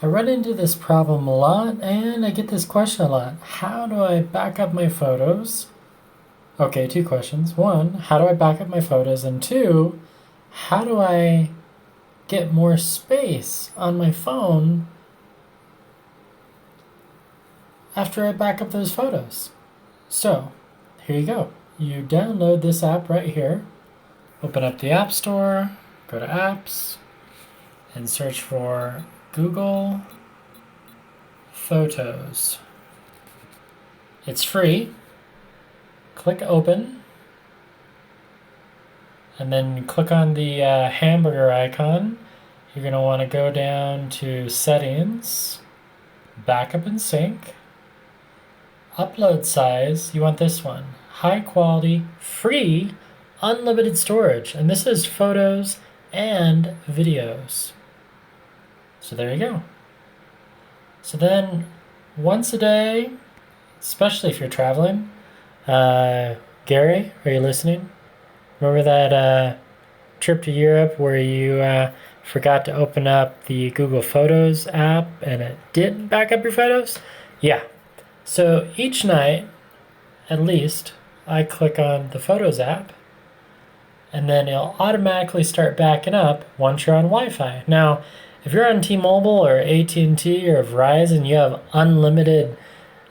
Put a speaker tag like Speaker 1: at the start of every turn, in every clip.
Speaker 1: I run into this problem a lot and I get this question a lot. How do I back up my photos? Okay, two questions. One, how do I back up my photos? And two, how do I get more space on my phone after I back up those photos? So, here you go. You download this app right here, open up the App Store, go to Apps, and search for Google Photos. It's free. Click Open, and then click on the hamburger icon. You're going to want to go down to Settings, Backup and Sync, Upload Size. You want this one. High quality, free, unlimited storage. And this is photos and videos. So there you go. So then once a day, especially if you're traveling, Gary, are you listening? Remember that trip to Europe where you forgot to open up the Google Photos app and it didn't back up your photos? Yeah. So each night, at least, I click on the Photos app and then it'll automatically start backing up once you're on Wi-Fi. Now, if you're on T-Mobile or AT&T or Verizon, you have unlimited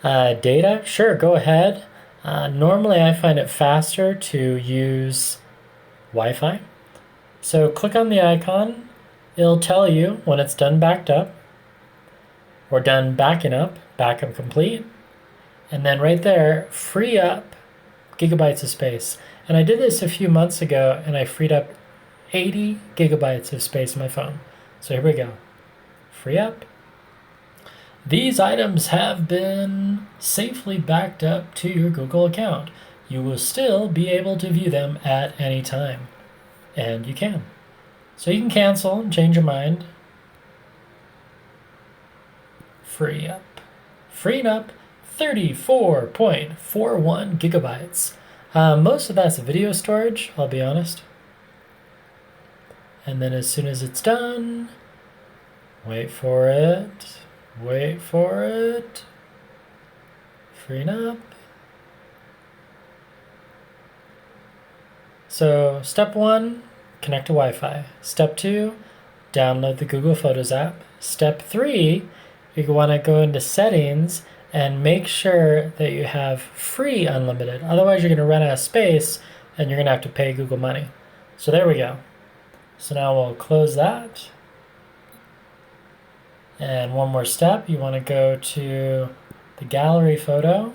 Speaker 1: data, sure, go ahead. Normally I find it faster to use Wi-Fi. So click on the icon. It'll tell you when it's done backed up or done backing up, backup complete. And then right there, free up gigabytes of space. And I did this a few months ago and I freed up 80 gigabytes of space on my phone. So here we go. Free up. These items have been safely backed up to your Google account. You will still be able to view them at any time. And you can. So you can cancel and change your mind. Free up. Freed up 34.41 gigabytes. Most of that's video storage, I'll be honest. And then as soon as it's done, wait for it. Wait for it. Freeing up. So step 1, connect to Wi-Fi. Step 2, download the Google Photos app. Step 3, you want to go into settings and make sure that you have free unlimited. Otherwise you're going to run out of space and you're going to have to pay Google money. So there we go. So now we'll close that. And one more step, you want to go to the gallery photo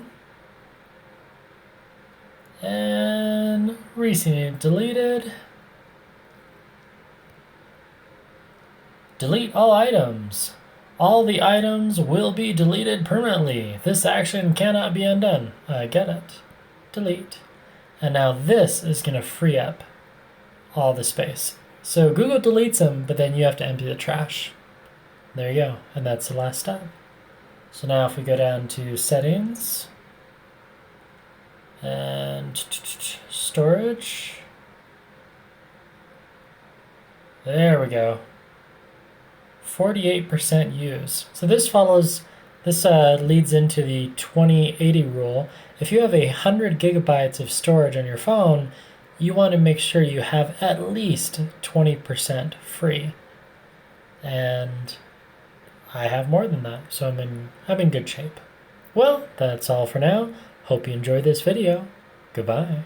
Speaker 1: and recently deleted. Delete all items. All the items will be deleted permanently. This action cannot be undone. I get it. Delete. And now this is going to free up all the space. So Google deletes them, but then you have to empty the trash. There you go, and that's the last step. So now if we go down to settings and storage, there we go. 48% use. So this leads into the 2080 rule. If you have 100 gigabytes of storage on your phone, you want to make sure you have at least 20% free. And I have more than that, so I'm in good shape. Well, that's all for now. Hope you enjoyed this video. Goodbye.